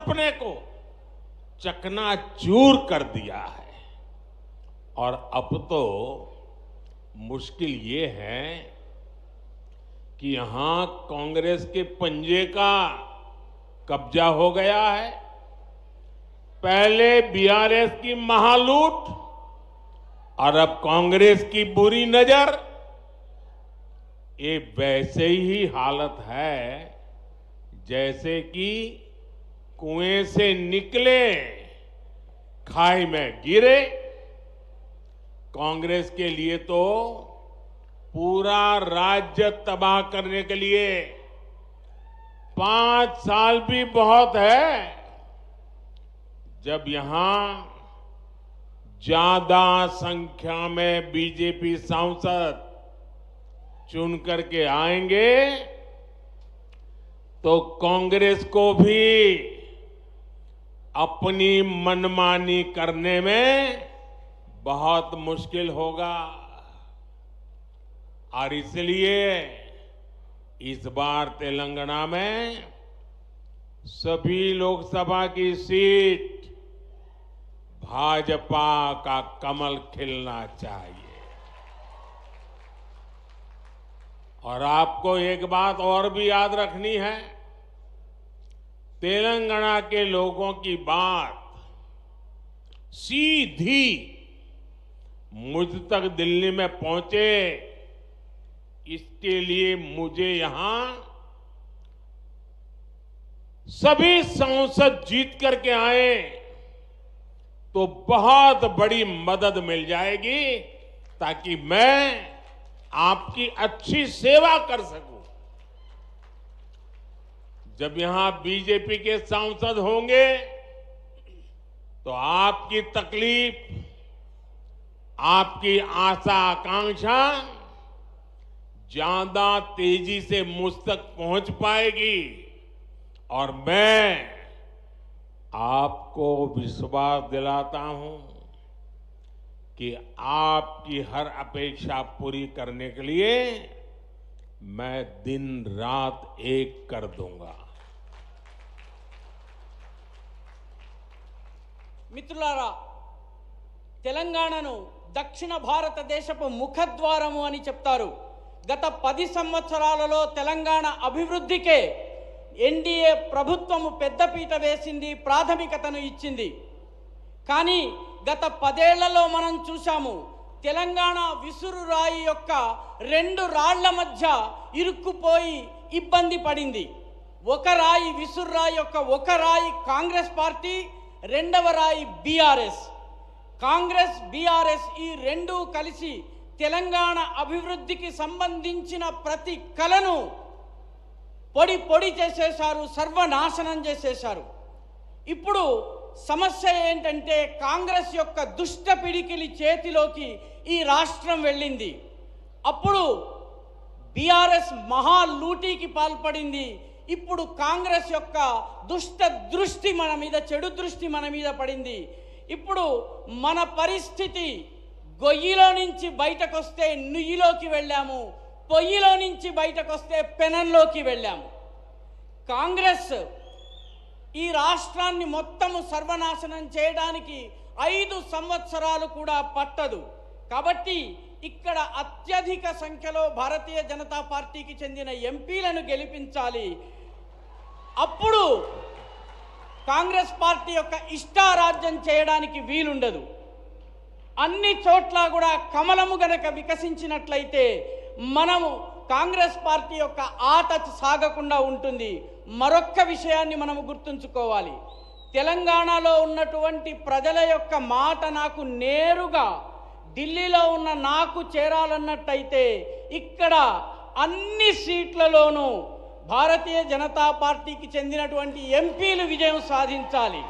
अपने को चकनाचूर कर दिया है। और अब तो मुश्किल ये है कि यहां कांग्रेस के पंजे का कब्जा हो गया है। पहले बीआरएस की महालूट और अब कांग्रेस की बुरी नजर, ये वैसे ही हालत है जैसे कि कुएं से निकले खाई में गिरे। कांग्रेस के लिए तो पूरा राज्य तबाह करने के लिए 5 साल भी बहुत है। जब यहां ज्यादा संख्या में बीजेपी सांसद चुन करके आएंगे तो कांग्रेस को भी अपनी मनमानी करने में बहुत मुश्किल होगा। और इसलिए इस बार तेलंगाना में सभी लोकसभा की सीट भाजपा का कमल खिलना चाहिए। और आपको एक बात और भी याद रखनी है, तेलंगाना के लोगों की बात सीधी मुझ तक दिल्ली में पहुंचे, इसके लिए मुझे यहां सभी सांसद जीत करके आए तो बहुत बड़ी मदद मिल जाएगी, ताकि मैं आपकी अच्छी सेवा कर सकूं। जब यहां बीजेपी के सांसद होंगे तो आपकी तकलीफ, आपकी आशा आकांक्षा ज्यादा तेजी से मुझ तक पहुंच पाएगी। और मैं आपको विश्वास दिलाता हूं कि आपकी हर अपेक्षा पूरी करने के लिए मैं दिन रात एक कर दूंगा। మిత్రులారా, తెలంగాణను దక్షిణ భారతదేశపు ముఖద్వారము అని చెప్తారు. గత 10 సంవత్సరాలలో తెలంగాణ అభివృద్ధికే ఎన్డీఏ ప్రభుత్వము పెద్దపీట వేసింది, ప్రాథమికతను ఇచ్చింది. కానీ గత 10 ఏళ్లలో మనం చూశాము, తెలంగాణ విసురురాయి యొక్క 2 రాళ్ల మధ్య ఇరుక్కుపోయి ఇబ్బంది పడింది. ఒక రాయి విసురురాయి యొక్క ఒక రాయి కాంగ్రెస్ పార్టీ, రెండవ రాయి బీఆర్ఎస్. కాంగ్రెస్ బీఆర్ఎస్ ఈ రెండు కలిసి తెలంగాణ అభివృద్ధికి సంబంధించిన ప్రతి కలను పొడి పొడి చేసేశారు, సర్వనాశనం చేసేశారు. ఇప్పుడు సమస్య ఏంటంటే కాంగ్రెస్ యొక్క దుష్ట పిడికిలి చేతిలోకి ఈ రాష్ట్రం వెళ్ళింది. అప్పుడు బీఆర్ఎస్ మహా లూటీకి పాల్పడింది. ఇప్పుడు కాంగ్రెస్ యొక్క దుష్ట దృష్టి మన మీద, చెడు దృష్టి మన మీద పడింది. ఇప్పుడు మన పరిస్థితి గొయ్యిలో నుంచి బయటకు వస్తే నుయ్యిలోకి వెళ్ళాము, పొయ్యిలో నుంచి బయటకు వస్తే పెనంలోకి వెళ్ళాము. కాంగ్రెస్ ఈ రాష్ట్రాన్ని మొత్తము సర్వనాశనం చేయడానికి 5 సంవత్సరాలు కూడా పట్టదు. కాబట్టి ఇక్కడ అత్యధిక సంఖ్యలో భారతీయ జనతా పార్టీకి చెందిన ఎంపీలను గెలిపించాలి. అప్పుడు కాంగ్రెస్ పార్టీ యొక్క ఇష్టారాజ్యం చేయడానికి వీలుండదు. అన్ని చోట్ల కూడా కమలము గనక వికసించినట్లయితే మనము కాంగ్రెస్ పార్టీ యొక్క ఆట సాగకుండా ఉంటుంది. మరొక్క విషయాన్ని మనము గుర్తుంచుకోవాలి. తెలంగాణలో ఉన్నటువంటి ప్రజల యొక్క మాట నాకు నేరుగా ఢిల్లీలో ఉన్న నాకు చేరాలన్నట్టయితే ఇక్కడ అన్ని సీట్లలోనూ భారతీయ జనతా పార్టీకి చెందినటువంటి ఎంపీలు విజయం సాధించాలి.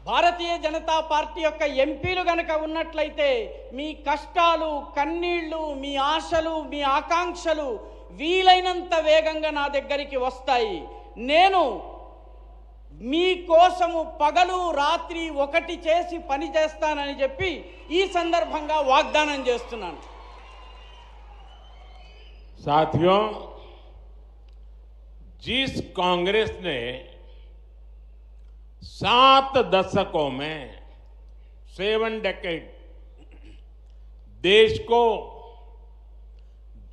భారతీయ జనతా పార్టీ యొక్క ఎంపీలు గనక ఉన్నట్లయితే మీ కష్టాలు, కన్నీళ్లు, మీ ఆశలు, మీ ఆకాంక్షలు వీలైనంత వేగంగా నా దగ్గరికి వస్తాయి. నేను మీ కోసము పగలు రాత్రి ఒకటి చేసి పని చేస్తానని చెప్పి ఈ సందర్భంగా వాగ్దానం చేస్తున్నాను. साथियों, जिस कांग्रेस ने 7 दशकों में 7 डेकेड देश को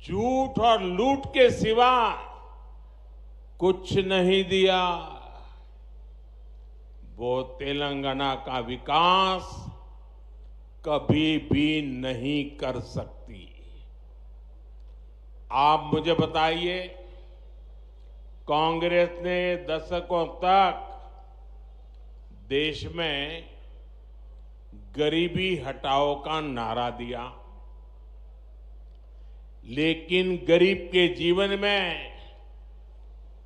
झूठ और लूट के सिवा कुछ नहीं दिया। वो तेलंगाना का विकास कभी भी नहीं कर सकती। आप मुझे बताइए, कांग्रेस ने दशकों तक देश में गरीबी हटाओ का नारा दिया, लेकिन गरीब के जीवन में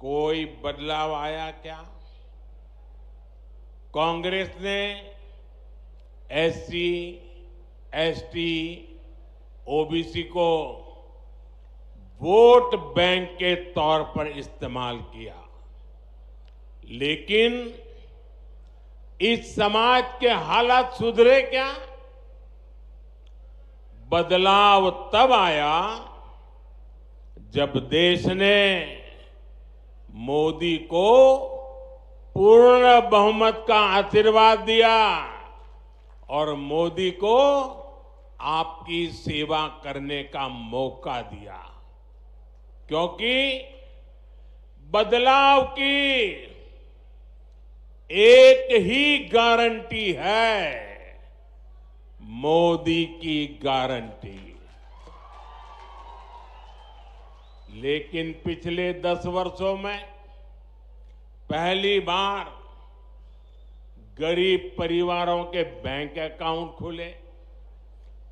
कोई बदलाव आया क्या? कांग्रेस ने एससी, एसटी, ओबीसी को वोट बैंक के तौर पर इस्तेमाल किया, लेकिन इस समाज के हालात सुधरे क्या? बदलाव तब आया जब देश ने मोदी को पूर्ण बहुमत का आशीर्वाद दिया और मोदी को आपकी सेवा करने का मौका दिया, क्योंकि बदलाव की एक ही गारंटी है, मोदी की गारंटी। लेकिन पिछले 10 वर्षों में पहली बार गरीब परिवारों के बैंक अकाउंट खुले,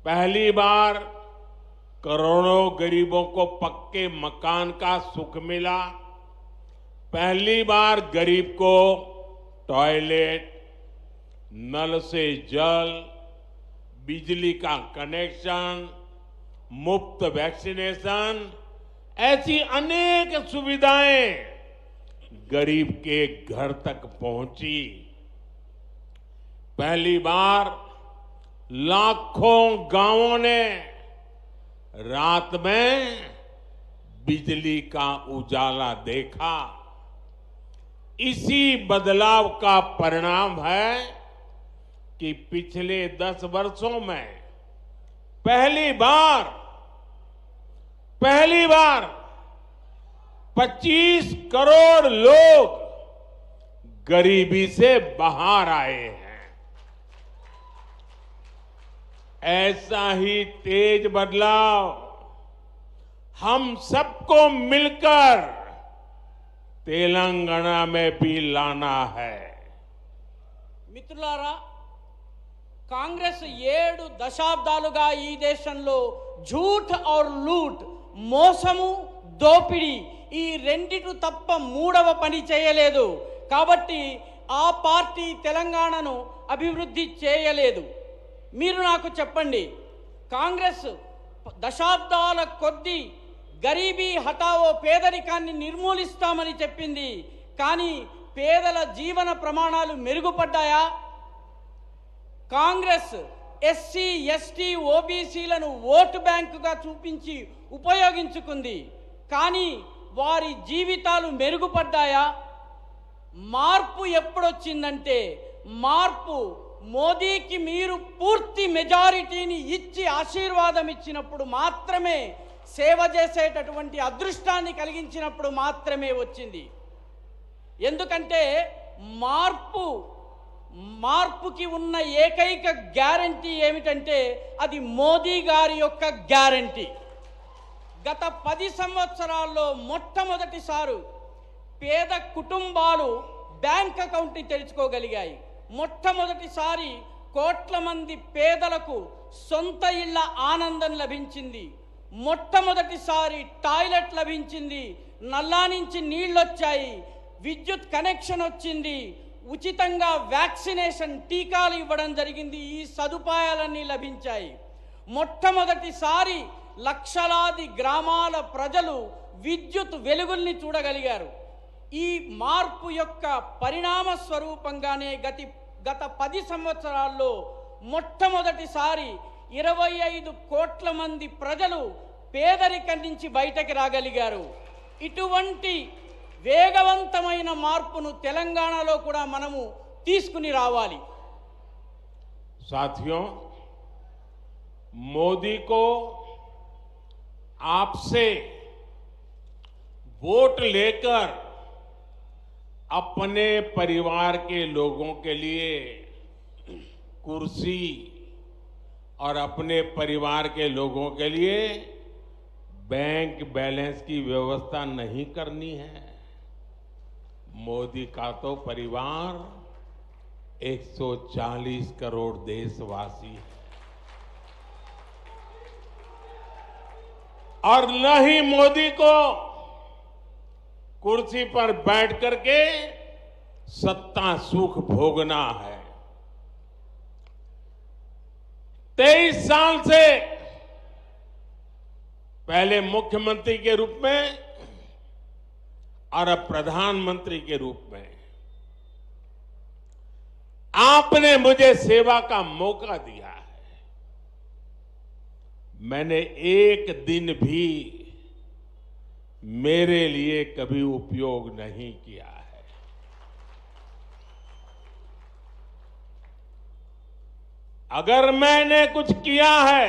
पहली बार करोड़ों गरीबों को पक्के मकान का सुख मिला, पहली बार गरीब को टॉयलेट, नल से जल, बिजली का कनेक्शन, मुफ्त वैक्सीनेशन, ऐसी अनेक सुविधाएं गरीब के घर तक पहुंची। पहली बार लाखों गांवों ने रात में बिजली का उजाला देखा। इसी बदलाव का परिणाम है कि पिछले 10 वर्षों में पहली बार 25 करोड़ लोग गरीबी से बाहर आए हैं। ऐसा ही तेज बदलाव हम सबको मिलकर तेलंगाना में भी लाना है। మిత్రులారా, కాంగ్రెస్ 7 దశాబ్దాలుగా ఈ దేశంలో झूठ और लूट, మోసము, దోపిడీ ఈ రెండిటి తప్ప మూడవ పని చేయలేదు। కాబట్టి ఆ పార్టీ తెలంగాణను అభివృద్ధి చేయలేదు। మీరు నాకు చెప్పండి, కాంగ్రెస్ దశాబ్దాల కొద్దీ గరీబీ హటావో పేదరికాన్ని నిర్మూలిస్తామని చెప్పింది, కానీ పేదల జీవన ప్రమాణాలు మెరుగుపడ్డాయా? కాంగ్రెస్ ఎస్సీ, ఎస్టీ, ఓబీసీలను ఓటు బ్యాంకుగా చూపించి ఉపయోగించుకుంది, కానీ వారి జీవితాలు మెరుగుపడ్డాయా? మార్పు ఎప్పుడొచ్చిందంటే, మార్పు మోదీకి మీరు పూర్తి మెజారిటీని ఇచ్చి ఆశీర్వాదం ఇచ్చినప్పుడు మాత్రమే, సేవ చేసేటటువంటి అదృష్టాన్ని కలిగించినప్పుడు మాత్రమే వచ్చింది। ఎందుకంటే మార్పుకి ఉన్న ఏకైక గ్యారంటీ ఏమిటంటే అది మోదీ గారి యొక్క గ్యారంటీ। గత 10 సంవత్సరాల్లో మొట్టమొదటిసారి పేద కుటుంబాలు బ్యాంక్ అకౌంట్ని తెరుచుకోగలిగాయి। మొట్టమొదటిసారి కోట్ల మంది పేదలకు సొంత ఇళ్ల ఆనందం లభించింది। మొట్టమొదటిసారి టాయిలెట్ లభించింది, నల్లా నుంచి నీళ్లొచ్చాయి, విద్యుత్ కనెక్షన్ వచ్చింది, ఉచితంగా వ్యాక్సినేషన్ టీకాలు ఇవ్వడం జరిగింది, ఈ సదుపాయాలన్నీ లభించాయి। మొట్టమొదటిసారి లక్షలాది గ్రామాల ప్రజలు విద్యుత్ వెలుగుల్ని చూడగలిగారు। ఈ మార్పు యొక్క పరిణామ స్వరూపంగానే గత 10 సంవత్సరాల్లో మొట్టమొదటిసారి 25 కోట్ల మంది ప్రజలు పేదరికం నుంచి బయటకు రాగలిగారు। ఇటువంటి వేగవంతమైన మార్పును తెలంగాణలో కూడా మనము తీసుకుని రావాలి. साथियों, मोदी को आपसे वोट लेकर अपने परिवार के लोगों के लिए कुर्सी और अपने परिवार के लोगों के लिए बैंक बैलेंस की व्यवस्था नहीं करनी है। मोदी का तो परिवार 140 करोड़ देशवासी है और न ही मोदी को कुर्सी पर बैठ करके सत्ता सुख भोगना है। 23 साल से पहले मुख्यमंत्री के रूप में और अब प्रधानमंत्री के रूप में आपने मुझे सेवा का मौका दिया है। मैंने एक दिन भी मेरे लिए कभी उपयोग नहीं किया है। अगर मैंने कुछ किया है,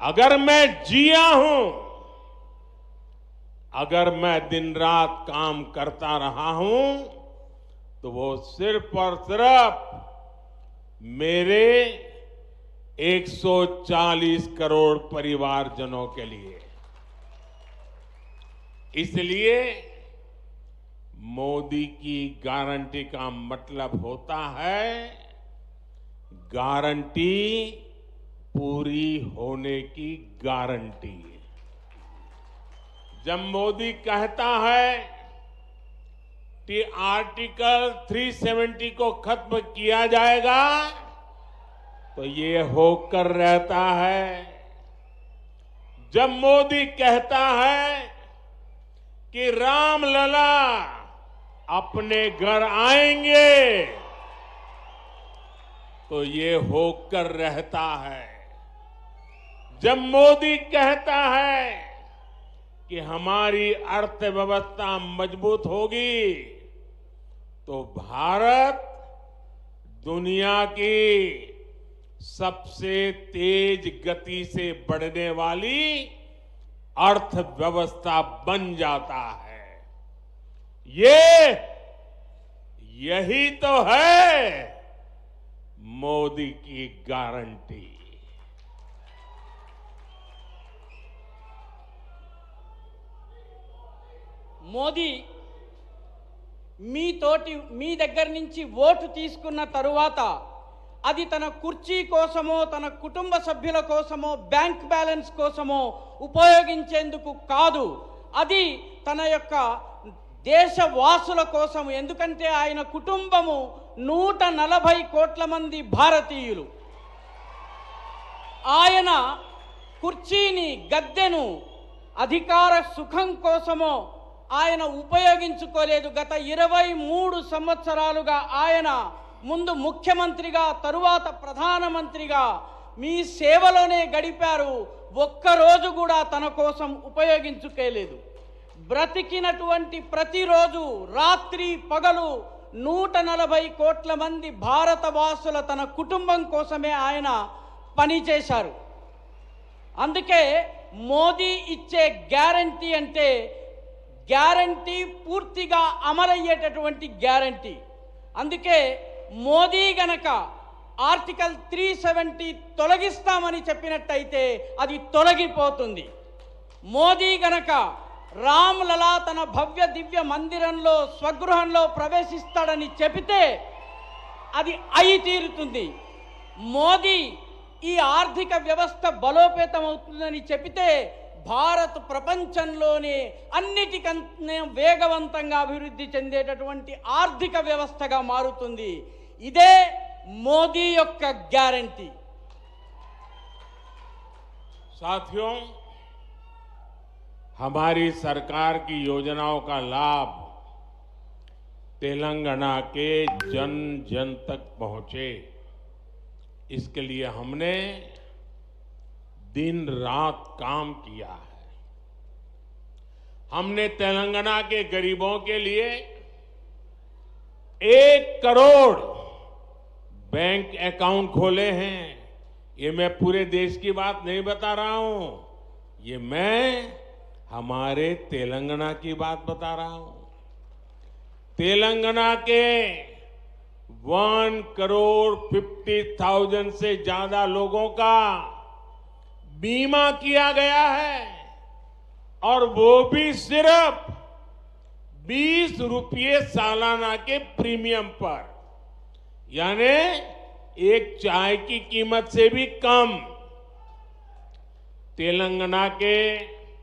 अगर मैं जिया हूं, अगर मैं दिन रात काम करता रहा हूं, तो वो सिर्फ और सिर्फ मेरे 140 करोड़ परिवारजनों के लिए। इसलिए मोदी की गारंटी का मतलब होता है गारंटी पूरी होने की गारंटी। जब मोदी कहता है कि आर्टिकल 370 को खत्म किया जाएगा, तो ये होकर रहता है। जब मोदी कहता है कि रामलला अपने घर आएंगे, तो ये होकर रहता है। जब मोदी कहता है कि हमारी अर्थव्यवस्था मजबूत होगी, तो भारत दुनिया की सबसे तेज गति से बढ़ने वाली अर्थव्यवस्था बन जाता है। यही तो है मोदी की गारंटी। మోదీ మీ దగ్గర నుంచి ఓటు తీసుకున్న తరువాత అది తన కుర్చీ కోసమో తన కుటుంబ సభ్యుల కోసమో బ్యాంక్ బ్యాలెన్స్ కోసమో ఉపయోగించేందుకు కాదు, అది తన యొక్క దేశవాసుల కోసం. ఎందుకంటే ఆయన కుటుంబము 140 కోట్ల మంది భారతీయులు. ఆయన కుర్చీని, గద్దెను అధికార సుఖం కోసమో ఆయన ఉపయోగించుకోలేదు. గత 23 సంవత్సరాలుగా ఆయన ముందు ముఖ్యమంత్రిగా, తరువాత ప్రధానమంత్రిగా మీ సేవలోనే గడిపారు. ఒక్కరోజు కూడా తన కోసం ఉపయోగించుకోలేదు. బ్రతికినటువంటి ప్రతిరోజు రాత్రి పగలు 140 కోట్ల మంది భారతవాసుల తన కుటుంబం కోసమే ఆయన పనిచేశారు. అందుకే మోదీ ఇచ్చే గ్యారంటీ అంటే గ్యారంటీ పూర్తిగా అమలయ్యేటటువంటి గ్యారంటీ. అందుకే మోదీ గనక ఆర్టికల్ 370 తొలగిస్తామని చెప్పినట్టయితే అది తొలగిపోతుంది. మోదీ గనక రామ్లలా తన భవ్య దివ్య మందిరంలో స్వగృహంలో ప్రవేశిస్తాడని చెబితే అది అయి తీరుతుంది. మోదీ ఈ ఆర్థిక వ్యవస్థ బలోపేతమవుతుందని చెబితే భారత్ ప్రపంచంలోనే అన్నిటికన్నా వేగవంతంగా అభివృద్ధి చెందేటటువంటి ఆర్థిక వ్యవస్థగా మారుతుంది. ఇదే మోదీ యొక్క గ్యారంటీ. साथियों, हमारी सरकार की योजनाओं का लाभ तेलंगाना के जन जन तक पहुंचे, इसके लिए हमने दिन रात काम किया है। हमने तेलंगाना के गरीबों के लिए 1 करोड़ बैंक अकाउंट खोले हैं। ये मैं पूरे देश की बात नहीं बता रहा हूं, ये मैं हमारे तेलंगाना की बात बता रहा हूं। तेलंगाना के 1,50,00,000 से ज्यादा लोगों का बीमा किया गया है और वो भी सिर्फ 20 रुपये सालाना के प्रीमियम पर, यानी एक चाय की कीमत से भी कम। तेलंगाना के